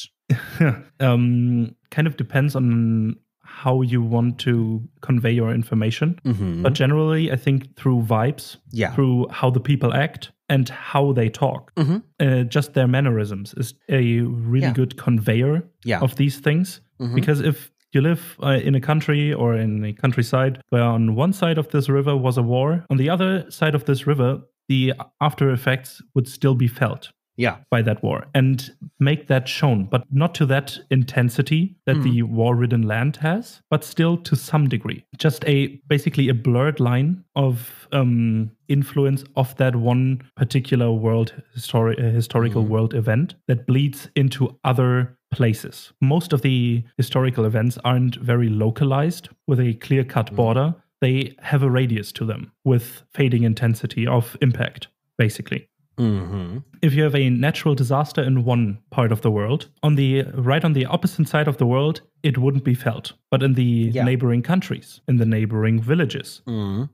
Kind of depends on how you want to convey your information. But generally, I think through vibes, through how the people act and how they talk. Just their mannerisms is a really good conveyor of these things. Because if you live in a country or in a countryside where on one side of this river was a war, on the other side of this river, the after effects would still be felt. By that war, and make that shown, but not to that intensity that the war-ridden land has, but still to some degree. Just basically a blurred line of influence of that one particular world historical world event that bleeds into other places. Most of the historical events aren't very localized with a clear-cut border. They have a radius to them with fading intensity of impact, basically. If you have a natural disaster in one part of the world, on the opposite side of the world, it wouldn't be felt. But in the neighboring countries, in the neighboring villages,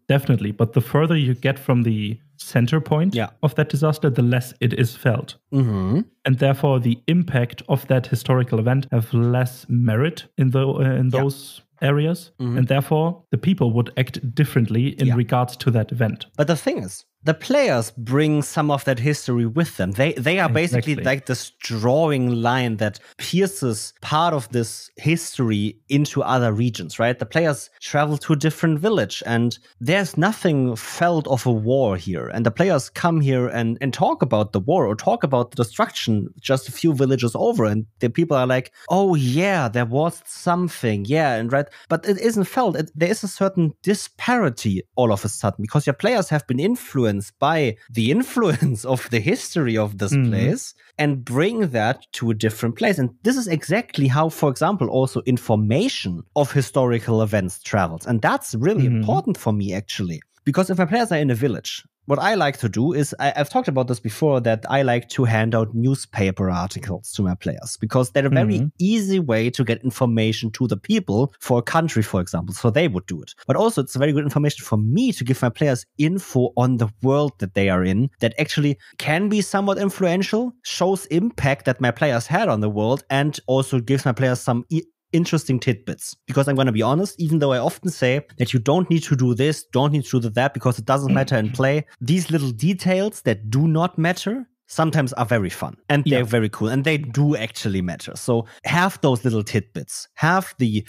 definitely. But the further you get from the center point of that disaster, the less it is felt. And therefore, the impact of that historical event have less merit in those areas. And therefore, the people would act differently in regards to that event. But the thing is, the players bring some of that history with them. They are basically like this drawing line that pierces part of this history into other regions, right? The players travel to a different village and there's nothing felt of a war here. And the players come here and talk about the war or talk about the destruction just a few villages over. And the people are like, oh yeah, there was something. Yeah, and right. But it isn't felt. There is a certain disparity all of a sudden because your players have been influenced by the influence of the history of this place and bring that to a different place. And this is exactly how, for example, also information of historical events travels. And that's really important for me, actually. Because if my players are in a village, what I like to do is, I've talked about this before, that I like to hand out newspaper articles to my players because they're a very easy way to get information to the people for a country, for example. So they would do it. But also it's very good information for me to give my players info on the world that they are in that actually can be somewhat influential, shows impact that my players had on the world, and also gives my players some interesting tidbits. Because I'm going to be honest, even though I often say that you don't need to do this, don't need to do that because it doesn't matter in play, these little details that do not matter sometimes are very fun and they're very cool and they do actually matter. So have those little tidbits, have the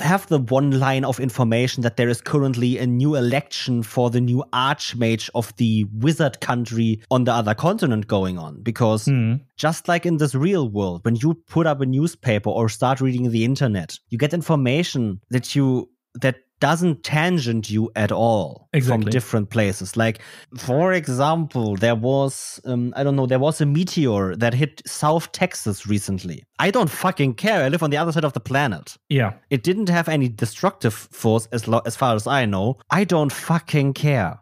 one line of information that there is currently a new election for the new archmage of the wizard country on the other continent going on. Because just like in this real world, when you put up a newspaper or start reading the internet, you get information that doesn't tangent you at all from different places. Like, for example, there was a meteor that hit South Texas recently. I don't fucking care. I live on the other side of the planet. Yeah. It didn't have any destructive force as far as I know. I don't fucking care.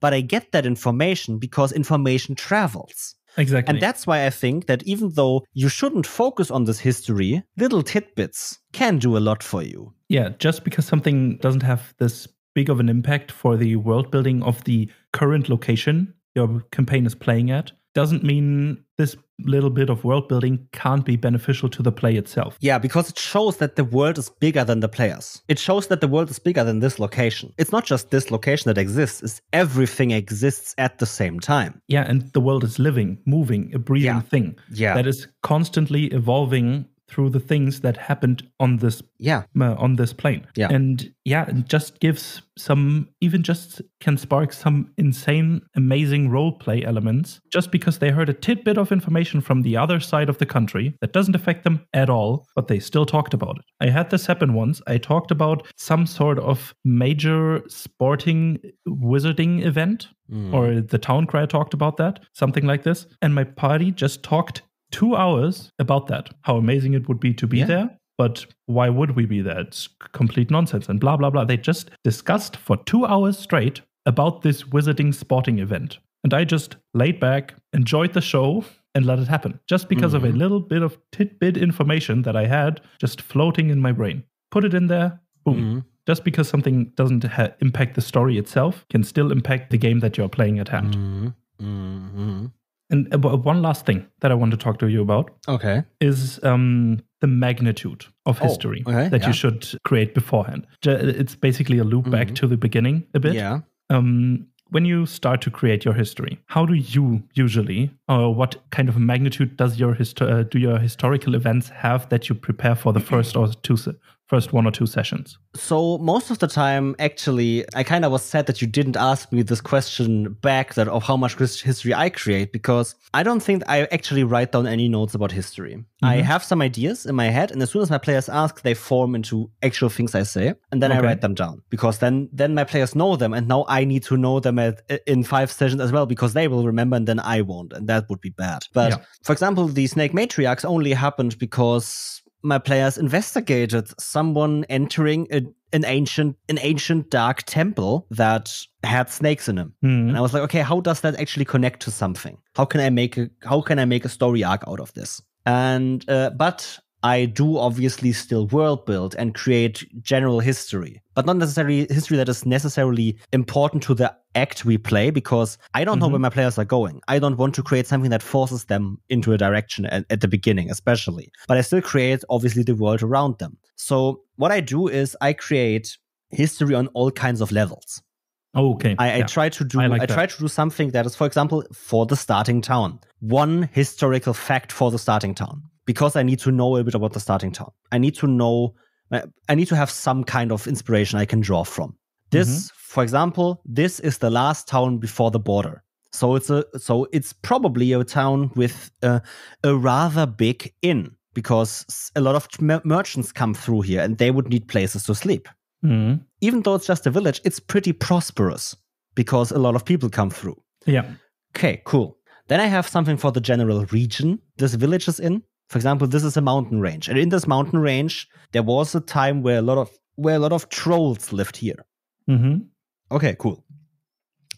But I get that information because information travels. Exactly. And that's why I think that even though you shouldn't focus on this history, little tidbits can do a lot for you. Yeah, just because something doesn't have this big of an impact for the world building of the current location your campaign is playing at, doesn't mean this little bit of world building can't be beneficial to the play itself. Yeah, because it shows that the world is bigger than the players. It shows that the world is bigger than this location. It's not just this location that exists, it's everything exists at the same time. Yeah, and the world is living, moving, a breathing thing that is constantly evolving through the things that happened on this plane. Yeah. And it just gives can spark some insane, amazing role play elements just because they heard a tidbit of information from the other side of the country that doesn't affect them at all, but they still talked about it. I had this happen once. I talked about some sort of major sporting wizarding event, or the town crier talked about that, something like this. And my party just talked 2 hours about that, how amazing it would be to be there, but why would we be there? It's complete nonsense and blah, blah, blah. They just discussed for 2 hours straight about this wizarding sporting event. And I just laid back, enjoyed the show, and let it happen. Just because of a little bit of tidbit information that I had just floating in my brain. Put it in there, boom. Just because something doesn't impact the story itself can still impact the game that you're playing at hand. And one last thing that I want to talk to you about is the magnitude of history that you should create beforehand. It's basically a loop back to the beginning a bit. Yeah. When you start to create your history, how do you usually, or what kind of magnitude does your historical events have that you prepare for the first 1 or 2 sessions? So most of the time, actually, I kind of was sad that you didn't ask me this question back, that of how much history I create, because I don't think I actually write down any notes about history. I have some ideas in my head, and as soon as my players ask, they form into actual things I say, and then I write them down, because then my players know them, and now I need to know them in 5 sessions as well, because they will remember and then I won't, and that would be bad. But for example, the Snake Matriarchs only happened because my players investigated someone entering an ancient dark temple that had snakes in him. And I was like, okay, how does that actually connect to something? How can I make a story arc out of this? And but I do obviously still world build and create general history, but not necessarily history that is necessarily important to the act we play, because I don't know where my players are going. I don't want to create something that forces them into a direction at the beginning, especially. But I still create, obviously, the world around them. So what I do is I create history on all kinds of levels. Oh, okay. I try to do something that is, for example, for the starting town. One historical fact for the starting town. Because I need to know a bit about the starting town. I need to have some kind of inspiration I can draw from. This, for example, this is the last town before the border. So it's probably a town with a rather big inn, because a lot of merchants come through here and they would need places to sleep. Even though it's just a village, it's pretty prosperous because a lot of people come through. Yeah. Okay, cool. Then I have something for the general region this village is in. For example, this is a mountain range. And in this mountain range, there was a time where a lot of trolls lived here. Okay, cool.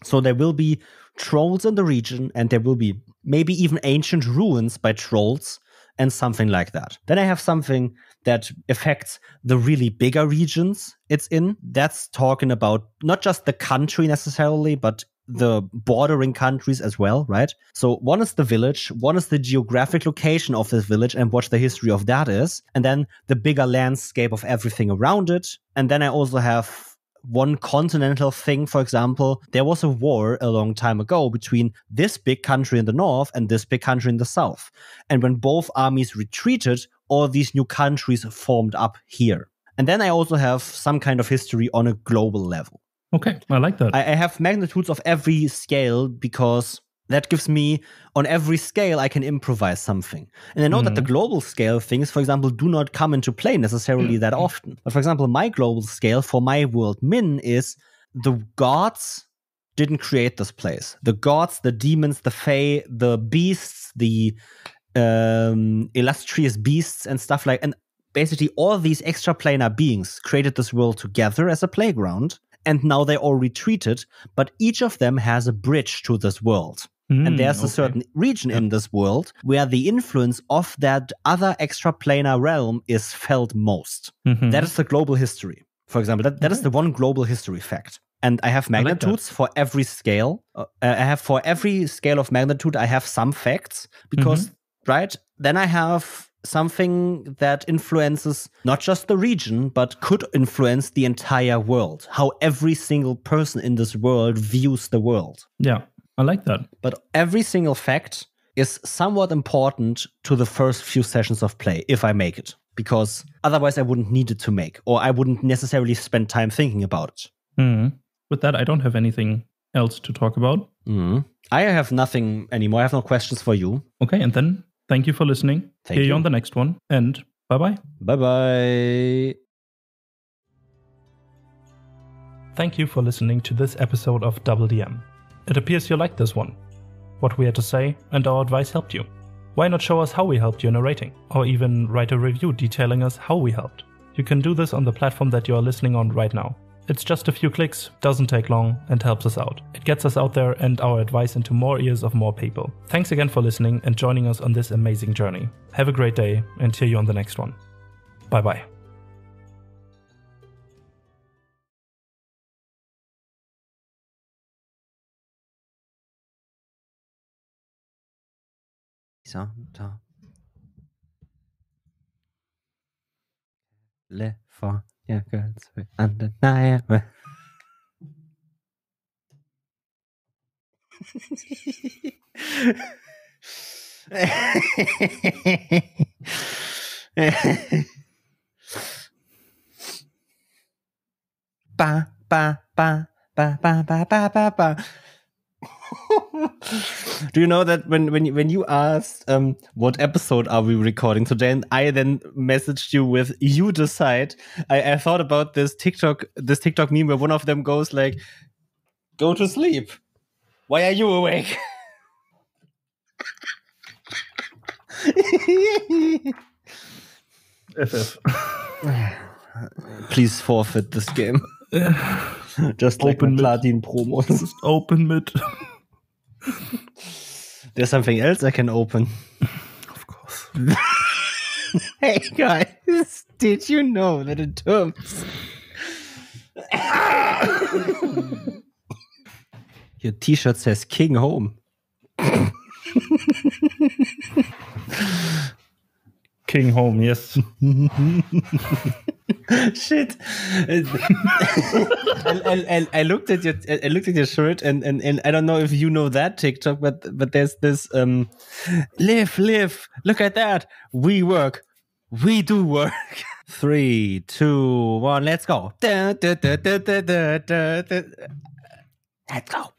So there will be trolls in the region, and there will be maybe even ancient ruins by trolls and something like that. Then I have something that affects the really bigger regions it's in. That's talking about not just the country necessarily, but the bordering countries as well, right? So one is the village, one is the geographic location of this village and what the history of that is, and then the bigger landscape of everything around it. And then I also have one continental thing, for example, there was a war a long time ago between this big country in the north and this big country in the south. And when both armies retreated, all these new countries formed up here. And then I also have some kind of history on a global level. Okay, I like that. I have magnitudes of every scale because that gives me, on every scale, I can improvise something. And I know that the global scale things, for example, do not come into play necessarily that often. But for example, my global scale for my world min is the gods didn't create this place. The gods, the demons, the fae, the beasts, the illustrious beasts and stuff like, and basically all these extraplanar beings created this world together as a playground. And now they all retreated, but each of them has a bridge to this world. And there's a certain region in this world where the influence of that other extraplanar realm is felt most. That is the global history. For example, that is the one global history fact. And I have magnitudes for every scale. For every scale of magnitude, I have some facts because, right? Then I have something that influences not just the region, but could influence the entire world. How every single person in this world views the world. Yeah, I like that. But every single fact is somewhat important to the first few sessions of play, if I make it. Because otherwise I wouldn't need it to make, or I wouldn't necessarily spend time thinking about it. With that, I don't have anything else to talk about. I have nothing anymore. I have no questions for you. Okay, and then thank you for listening. Hear you on the next one, and bye-bye. Bye-bye. Thank you for listening to this episode of DoubleDM. It appears you liked this one. What we had to say and our advice helped you. Why not show us how we helped you in a rating, or even write a review detailing us how we helped? You can do this on the platform that you are listening on right now. It's just a few clicks, doesn't take long, and helps us out. It gets us out there and our advice into more ears of more people. Thanks again for listening and joining us on this amazing journey. Have a great day, and hear you on the next one. Bye-bye. California girls were undeniable. Ba ba ba ba ba ba ba ba ba. Do you know that when you asked what episode are we recording today, and I then messaged you with "you decide," I thought about this TikTok meme where one of them goes like, "Go to sleep. Why are you awake?" FF. Please forfeit this game. Just like Open Platin promos. Just open mid. There's something else I can open. Of course. Hey guys, did you know that in terms your t-shirt says King Home? King Home, yes. Shit. I looked at your shirt and I don't know if you know that TikTok, but there's this live, look at that. We work. We do work. 3, 2, 1, let's go. Let's go.